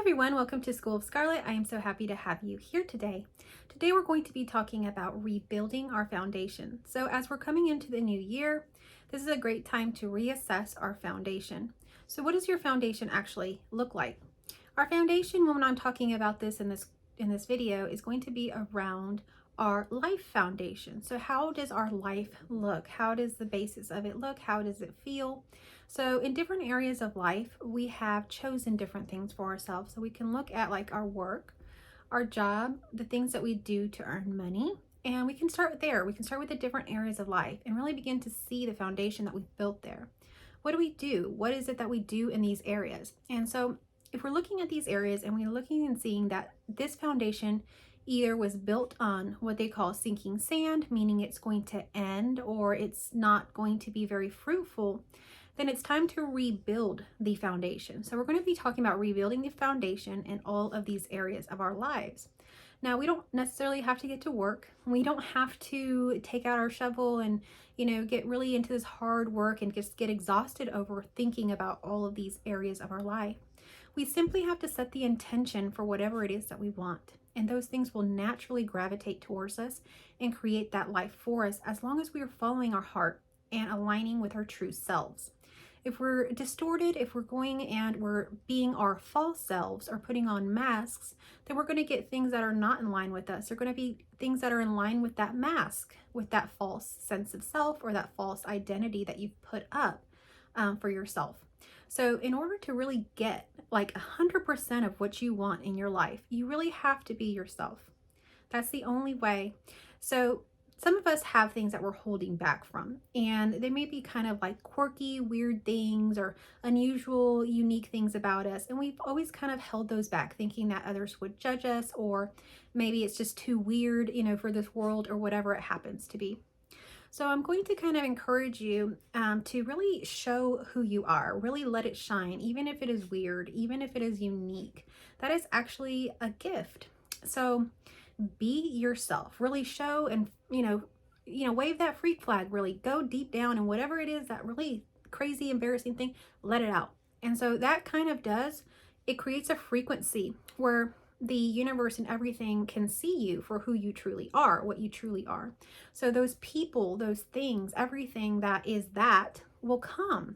everyone, welcome to School of Scarlet. I am so happy to have you here today. Today we're going to be talking about rebuilding our foundation. So as we're coming into the new year, this is a great time to reassess our foundation. So what does your foundation actually look like? Our foundation, when I'm talking about this in this video, is going to be around our life foundation. So how does our life look? How does the basis of it look? How does it feel? So in different areas of life, we have chosen different things for ourselves. So we can look at like our work, our job, the things that we do to earn money, and we can start there. We can start with the different areas of life and really begin to see the foundation that we've built there. What do we do? What is it that we do in these areas? And so if we're looking at these areas and we're looking and seeing that this foundation either was built on what they call sinking sand, meaning it's going to end or it's not going to be very fruitful, then it's time to rebuild the foundation. So we're going to be talking about rebuilding the foundation in all of these areas of our lives. Now, we don't necessarily have to get to work. We don't have to take out our shovel and, get really into this hard work and just get exhausted over thinking about all of these areas of our life. We simply have to set the intention for whatever it is that we want. And those things will naturally gravitate towards us and create that life for us as long as we are following our heart and aligning with our true selves. If we're distorted, if we're going and we're being our false selves or putting on masks, then we're going to get things that are not in line with us. They're going to be things that are in line with that mask, with that false sense of self or that false identity that you've put up for yourself. So in order to really get like 100% of what you want in your life, you really have to be yourself. That's the only way. So some of us have things that we're holding back from, and they may be kind of like quirky, weird things or unusual, unique things about us. And we've always kind of held those back, thinking that others would judge us, or maybe it's just too weird, for this world or whatever it happens to be. So I'm going to kind of encourage you to really show who you are, really let it shine, even if it is weird, even if it is unique. That is actually a gift. So be yourself, really show and, wave that freak flag, really go deep down and whatever it is, that really crazy, embarrassing thing, let it out. And so that kind of it creates a frequency where the universe and everything can see you for who you truly are, what you truly are. So those people, those things, everything that will come.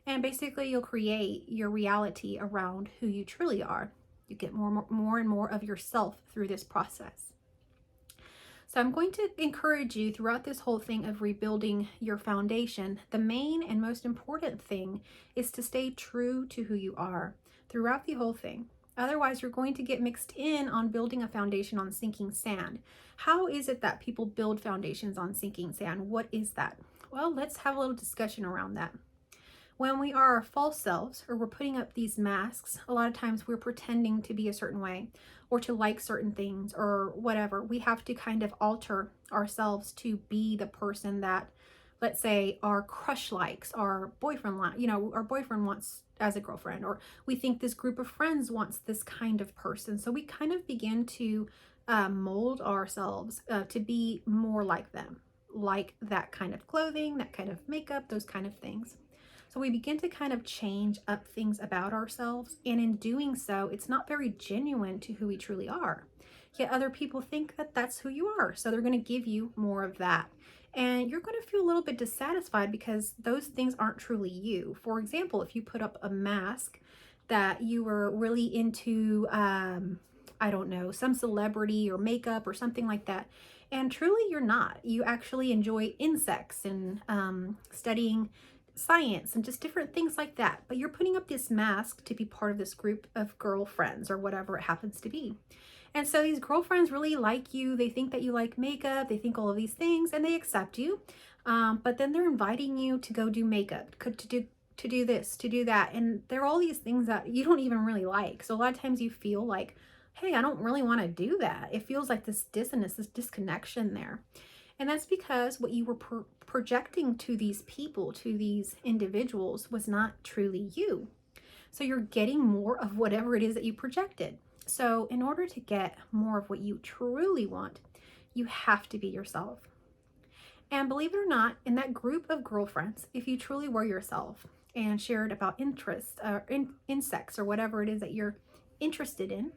And basically you'll create your reality around who you truly are. You get more and more of yourself through this process. So I'm going to encourage you throughout this whole thing of rebuilding your foundation. The main and most important thing is to stay true to who you are throughout the whole thing. Otherwise, you're going to get mixed in on building a foundation on sinking sand. How is it that people build foundations on sinking sand? What is that? Well, let's have a little discussion around that. When we are our false selves, or we're putting up these masks, a lot of times we're pretending to be a certain way or to like certain things or whatever. We have to kind of alter ourselves to be the person that, let's say, our crush likes, our boyfriend our boyfriend wants as a girlfriend, or we think this group of friends wants this kind of person. So we kind of begin to mold ourselves to be more like them, like that kind of clothing, that kind of makeup, those kind of things. So we begin to kind of change up things about ourselves. And in doing so, it's not very genuine to who we truly are. Yet other people think that that's who you are. So they're going to give you more of that. And you're going to feel a little bit dissatisfied because those things aren't truly you. For example, if you put up a mask that you were really into, I don't know, some celebrity or makeup or something like that, and truly you're not. You actually enjoy insects and studying science and just different things like that. But you're putting up this mask to be part of this group of girlfriends or whatever it happens to be. And so these girlfriends really like you. They think that you like makeup. They think all of these things and they accept you. But then they're inviting you to go do makeup, to do this, to do that. And there are all these things that you don't even really like. So a lot of times you feel like, hey, I don't really want to do that. It feels like this dissonance, this disconnection there. And that's because what you were projecting to these people, to these individuals, was not truly you. So you're getting more of whatever it is that you projected. So in order to get more of what you truly want, you have to be yourself. And believe it or not, in that group of girlfriends, if you truly were yourself and shared about interests or insects or whatever it is that you're interested in,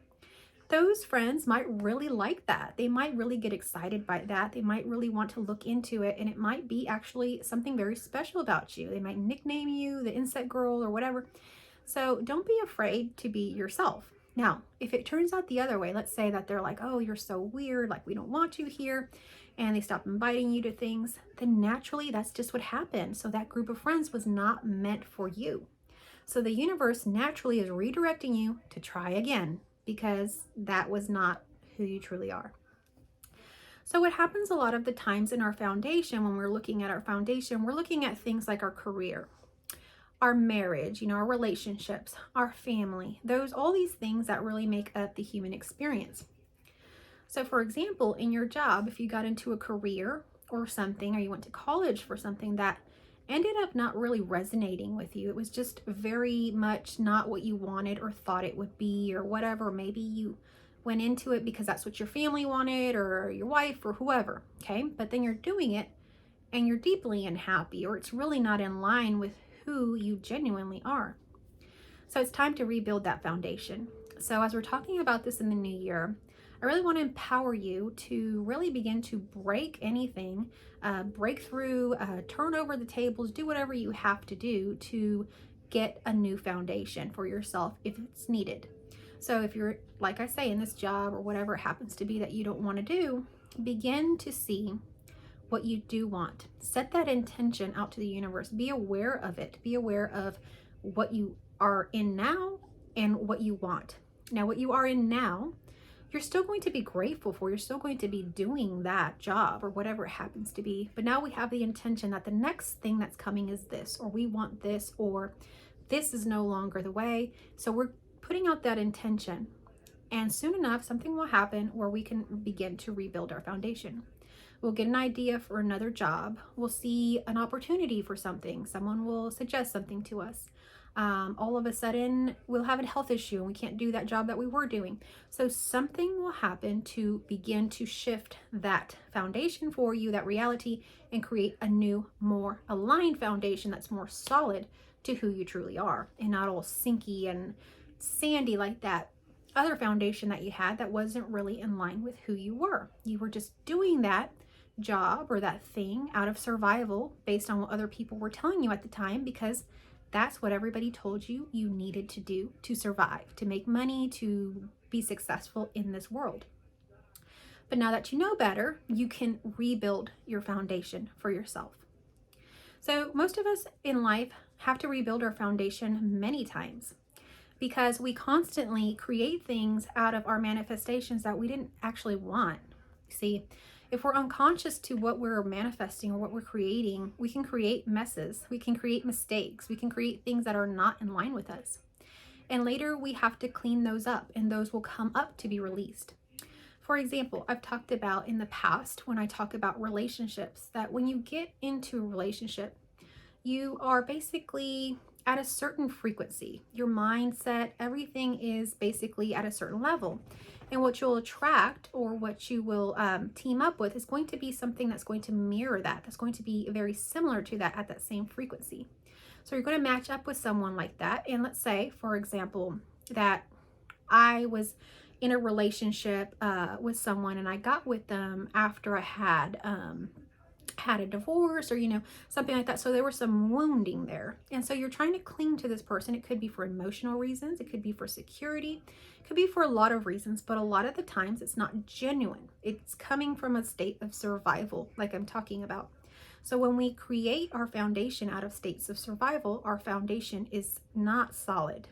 those friends might really like that. They might really get excited by that. They might really want to look into it, and it might be actually something very special about you. They might nickname you the insect girl or whatever. So don't be afraid to be yourself. Now, if it turns out the other way, let's say that they're like, oh, you're so weird, like we don't want you here, and they stop inviting you to things, then naturally that's just what happened. So that group of friends was not meant for you. So the universe naturally is redirecting you to try again, because that was not who you truly are. So what happens a lot of the times in our foundation, when we're looking at our foundation, we're looking at things like our career, our marriage, our relationships, our family, all these things that really make up the human experience. So for example, in your job, if you got into a career or something, or you went to college for something that ended up not really resonating with you, it was just very much not what you wanted or thought it would be or whatever. Maybe you went into it because that's what your family wanted or your wife or whoever, okay? But then you're doing it and you're deeply unhappy, or it's really not in line with who you genuinely are. So it's time to rebuild that foundation. So as we're talking about this in the new year, I really want to empower you to really begin to break anything, break through, turn over the tables, do whatever you have to do to get a new foundation for yourself if it's needed. So if you're, like I say, in this job or whatever it happens to be that you don't want to do, begin to see what you do want. Set that intention out to the universe. Be aware of it. Be aware of what you are in now and what you want. Now, what you are in now, you're still going to be grateful for. You're still going to be doing that job or whatever it happens to be. But now we have the intention that the next thing that's coming is this, or we want this, or this is no longer the way. So we're putting out that intention. And soon enough, something will happen where we can begin to rebuild our foundation. We'll get an idea for another job. We'll see an opportunity for something. Someone will suggest something to us. All of a sudden, we'll have a health issue and we can't do that job that we were doing. So something will happen to begin to shift that foundation for you, that reality, and create a new, more aligned foundation that's more solid to who you truly are, and not all sinky and sandy like that other foundation that you had that wasn't really in line with who you were. You were just doing that job or that thing out of survival based on what other people were telling you at the time, because that's what everybody told you you needed to do to survive, to make money, to be successful in this world. But now that you know better, you can rebuild your foundation for yourself. So most of us in life have to rebuild our foundation many times, because we constantly create things out of our manifestations that we didn't actually want. See, if we're unconscious to what we're manifesting or what we're creating, we can create messes, we can create mistakes, we can create things that are not in line with us. And later we have to clean those up, and those will come up to be released. For example, I've talked about in the past, when I talk about relationships, that when you get into a relationship, you are basically at a certain frequency. Your mindset, everything is basically at a certain level. And what you'll attract, or what you will team up with, is going to be something that's going to mirror that. That's going to be very similar to that at that same frequency. So you're going to match up with someone like that. And let's say, for example, that I was in a relationship with someone, and I got with them after I had a divorce, or something like that. So there was some wounding there, and so you're trying to cling to this person. It could be for emotional reasons, it could be for security, it could be for a lot of reasons, but a lot of the times it's not genuine. It's coming from a state of survival, like I'm talking about. So when we create our foundation out of states of survival, our foundation is not solid,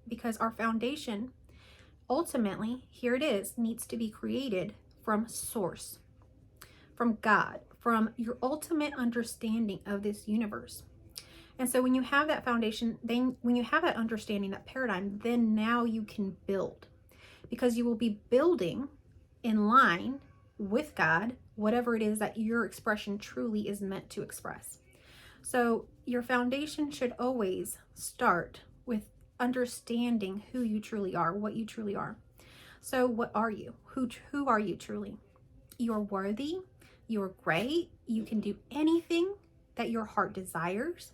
because our foundation, ultimately, here it is, needs to be created from source, from God, from your ultimate understanding of this universe. And so when you have that foundation, then when you have that understanding, that paradigm, then now you can build, because you will be building in line with God, whatever it is that your expression truly is meant to express. So your foundation should always start with understanding who you truly are, what you truly are. So what are you? Who are you truly? You're worthy. You're great. You can do anything that your heart desires.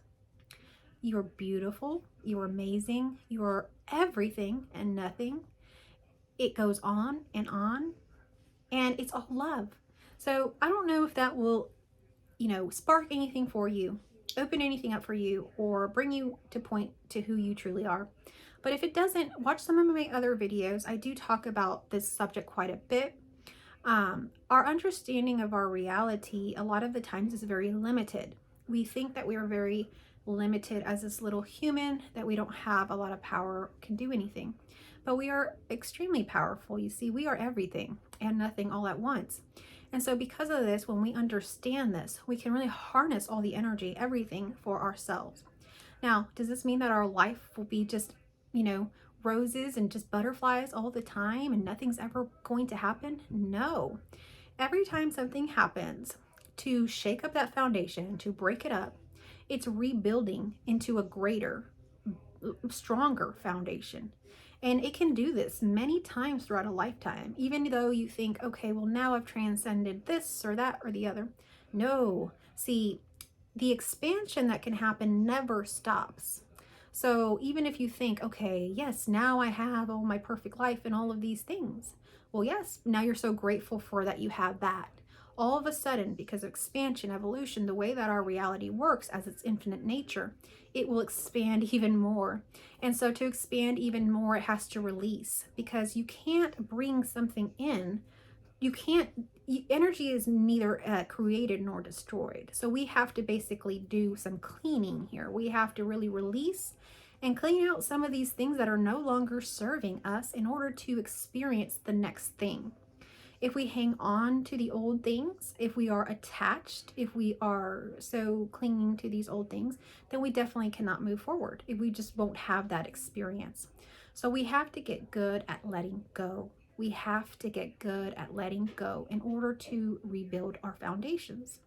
You're beautiful. You're amazing. You're everything and nothing. it goes on, and it's all love. So I don't know if that will, spark anything for you, open anything up for you, or bring you to point to who you truly are. But if it doesn't, watch some of my other videos. I do talk about this subject quite a bit. Our understanding of our reality a lot of the times is very limited. We think that we are very limited as this little human, that we don't have a lot of power, can do anything. But we are extremely powerful. You see, we are everything and nothing all at once. And so because of this, when we understand this, we can really harness all the energy, everything for ourselves. Now, does this mean that our life will be just, roses and just butterflies all the time and nothing's ever going to happen? No. Every time something happens to shake up that foundation, to break it up, it's rebuilding into a greater, stronger foundation. And it can do this many times throughout a lifetime, even though you think, okay, well, now I've transcended this or that or the other. No. See, the expansion that can happen never stops. So even if you think, okay, yes, now I have all my perfect life and all of these things. Well, yes, now you're so grateful for that you have that. All of a sudden, because of expansion, evolution, the way that our reality works as its infinite nature, it will expand even more. And so to expand even more, it has to release, because you can't bring something in. Energy is neither created nor destroyed. So we have to basically do some cleaning here. We have to really release and clean out some of these things that are no longer serving us in order to experience the next thing. If we hang on to the old things, if we are attached, if we are so clinging to these old things, then we definitely cannot move forward. We just won't have that experience. So we have to get good at letting go. We have to get good at letting go in order to rebuild our foundations.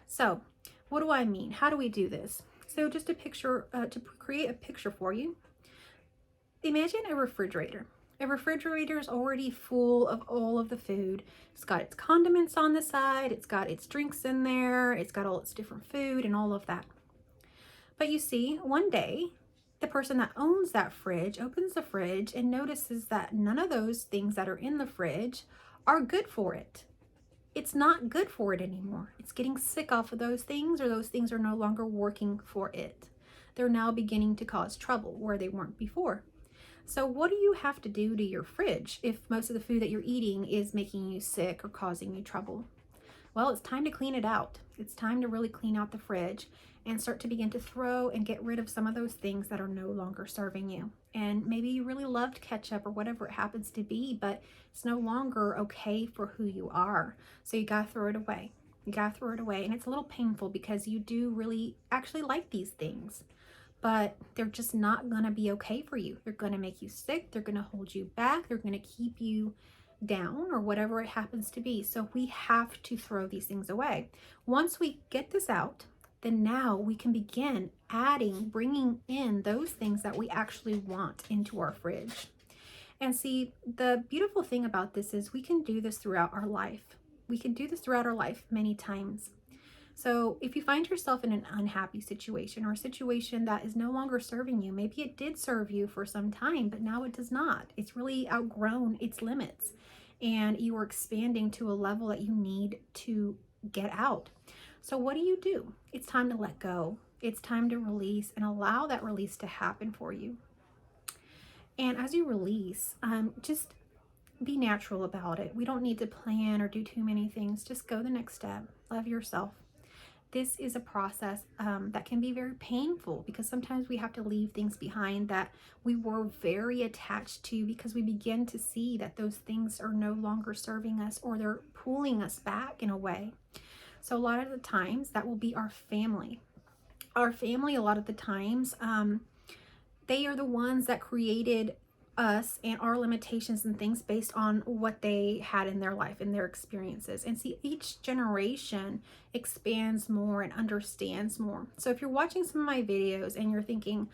So what do I mean? How do we do this? So just a picture, to create a picture for you, imagine a refrigerator. A refrigerator is already full of all of the food. It's got its condiments on the side, it's got its drinks in there, it's got all its different food and all of that. But you see, one day, the person that owns that fridge opens the fridge and notices that none of those things that are in the fridge are good for it. It's not good for it anymore. It's getting sick off of those things, or those things are no longer working for it. They're now beginning to cause trouble where they weren't before. So what do you have to do to your fridge if most of the food that you're eating is making you sick or causing you trouble? Well, it's time to clean it out. It's time to really clean out the fridge and start to begin to throw and get rid of some of those things that are no longer serving you. And maybe you really loved ketchup or whatever it happens to be, but it's no longer okay for who you are. So you gotta throw it away. You gotta throw it away. And it's a little painful because you do really actually like these things, but they're just not gonna be okay for you. They're gonna make you sick. They're gonna hold you back. They're gonna keep you down or whatever it happens to be. So we have to throw these things away. Once we get this out, then now we can begin bringing in those things that we actually want into our fridge. And see, the beautiful thing about this is we can do this throughout our life. We can do this throughout our life many times. So if you find yourself in an unhappy situation, or a situation that is no longer serving you, maybe it did serve you for some time, but now it does not. It's really outgrown its limits, and you are expanding to a level that you need to get out. So what do? It's time to let go. It's time to release and allow that release to happen for you. And as you release, just be natural about it. We don't need to plan or do too many things. Just go the next step. Love yourself. This is a process that can be very painful, because sometimes we have to leave things behind that we were very attached to, because we begin to see that those things are no longer serving us, or they're pulling us back in a way. So a lot of the times that will be our family. Our family, a lot of the times, they are the ones that created us and our limitations and things based on what they had in their life and their experiences. And see, each generation expands more and understands more. So if you're watching some of my videos and you're thinking,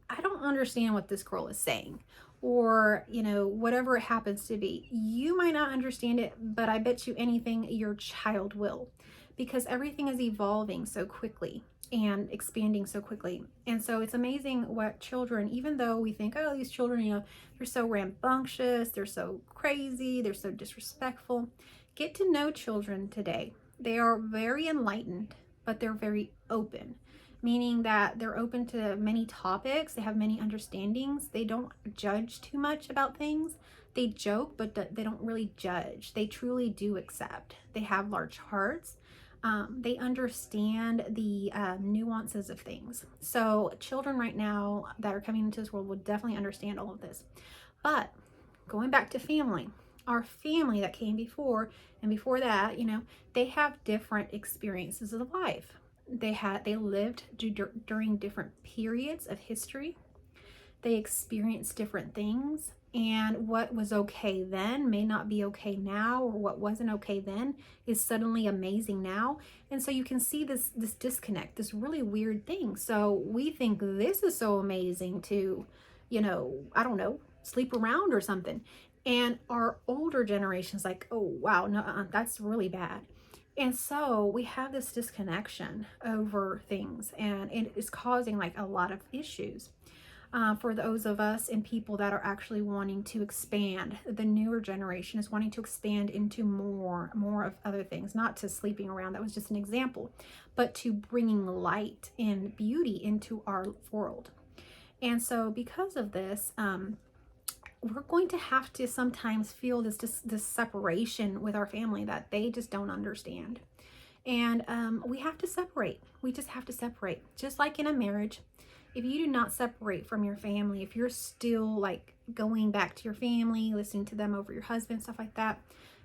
I don't understand what this girl is saying, or whatever it happens to be, you might not understand it, but I bet you anything your child will, because everything is evolving so quickly and expanding so quickly. And so it's amazing what children, even though we think, oh, these children, they're so rambunctious, they're so crazy, they're so disrespectful. Get to know children today. They are very enlightened, but they're very open, meaning that they're open to many topics. They have many understandings. They don't judge too much about things. They joke, but they don't really judge. They truly do accept. They have large hearts. They understand the nuances of things. So children right now that are coming into this world will definitely understand all of this. But going back to family, our family that came before and before that, they have different experiences of life. They lived during different periods of history. They experienced different things, and what was okay then may not be okay now, or what wasn't okay then is suddenly amazing now. And so you can see this disconnect, this really weird thing. So we think this is so amazing to, I don't know, sleep around or something. And our older generation's like, oh wow, no, that's really bad. And so we have this disconnection over things, and it is causing like a lot of issues. For those of us and people that are actually wanting to expand. The newer generation is wanting to expand into more of other things, not to sleeping around. That was just an example, but to bringing light and beauty into our world. And so because of this, we're going to have to sometimes feel this separation with our family that they just don't understand. And we have to separate. We just have to separate. Just like in a marriage, if you do not separate from your family, if you're still like going back to your family, listening to them over your husband, stuff like that,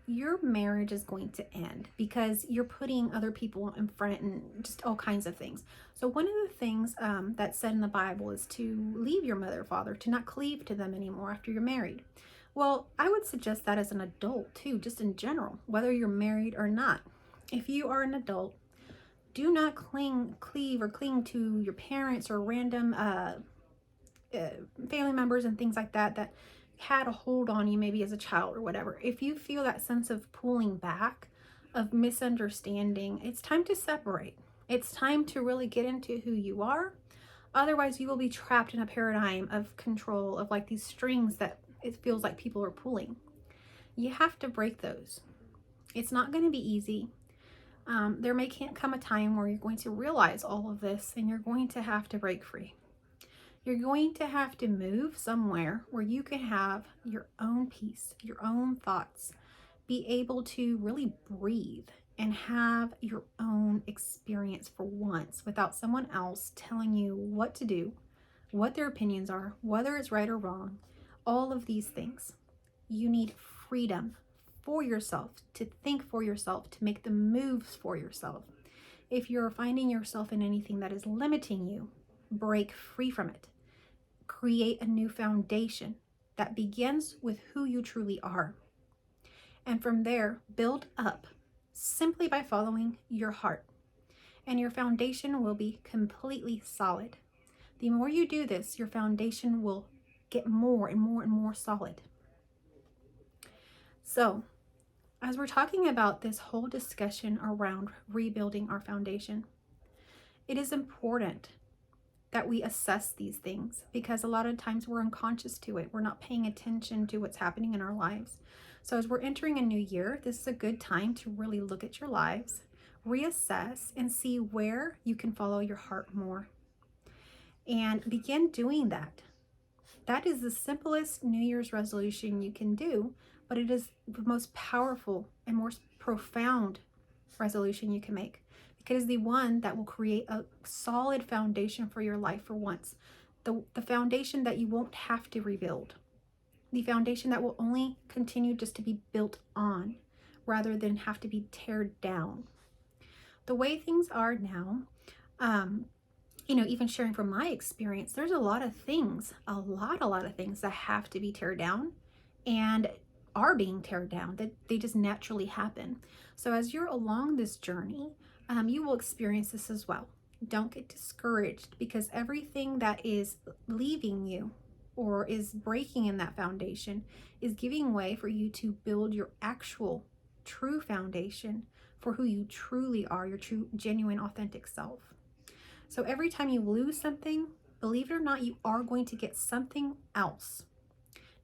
your marriage is going to end because you're putting other people in front and just all kinds of things. So one of the things that's said in the Bible is to leave your mother or father, to not cleave to them anymore after you're married. Well, I would suggest that as an adult too, just in general, whether you're married or not. If you are an adult, do not cleave to your parents or random family members and things like that had a hold on you maybe as a child or whatever. If you feel that sense of pulling back, of misunderstanding, it's time to separate. It's time to really get into who you are. Otherwise, you will be trapped in a paradigm of control, of like these strings that it feels like people are pulling. You have to break those. It's not going to be easy. There may come a time where you're going to realize all of this and you're going to have to break free. You're going to have to move somewhere where you can have your own peace, your own thoughts, be able to really breathe and have your own experience for once without someone else telling you what to do, what their opinions are, whether it's right or wrong, all of these things. You need freedom for yourself, to think for yourself, to make the moves for yourself. If you're finding yourself in anything that is limiting you, break free from it. Create a new foundation that begins with who you truly are. And from there, build up simply by following your heart. And your foundation will be completely solid. The more you do this, your foundation will get more and more and more solid. So, as we're talking about this whole discussion around rebuilding our foundation, it is important that we assess these things because a lot of times we're unconscious to it. We're not paying attention to what's happening in our lives. So as we're entering a new year, this is a good time to really look at your lives, reassess, and see where you can follow your heart more. And begin doing that. That is the simplest New Year's resolution you can do, but it is the most powerful and most profound resolution you can make. It is the one that will create a solid foundation for your life for once. The foundation that you won't have to rebuild. The foundation that will only continue just to be built on rather than have to be teared down. The way things are now, even sharing from my experience, there's a lot of things that have to be teared down and are being teared down, that they just naturally happen. So as you're along this journey, you will experience this as well. Don't get discouraged because everything that is leaving you or is breaking in that foundation is giving way for you to build your actual true foundation for who you truly are, your true, genuine, authentic self. So every time you lose something, believe it or not, you are going to get something else.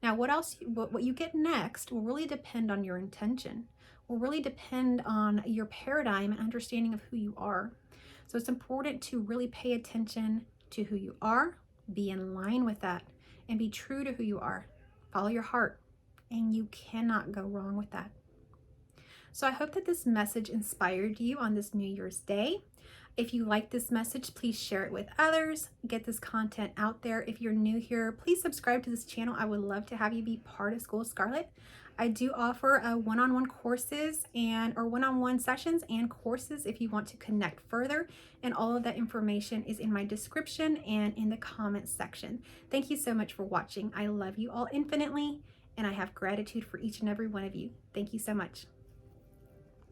Now, what you get next will really depend on your intention, will really depend on your paradigm and understanding of who you are. So it's important to really pay attention to who you are, be in line with that, and be true to who you are. Follow your heart, and you cannot go wrong with that. So I hope that this message inspired you on this New Year's Day. If you like this message, please share it with others. Get this content out there. If you're new here, please subscribe to this channel. I would love to have you be part of School of Scarlet. I do offer one-on-one courses or one-on-one sessions and courses if you want to connect further. And all of that information is in my description and in the comments section. Thank you so much for watching. I love you all infinitely, and I have gratitude for each and every one of you. Thank you so much.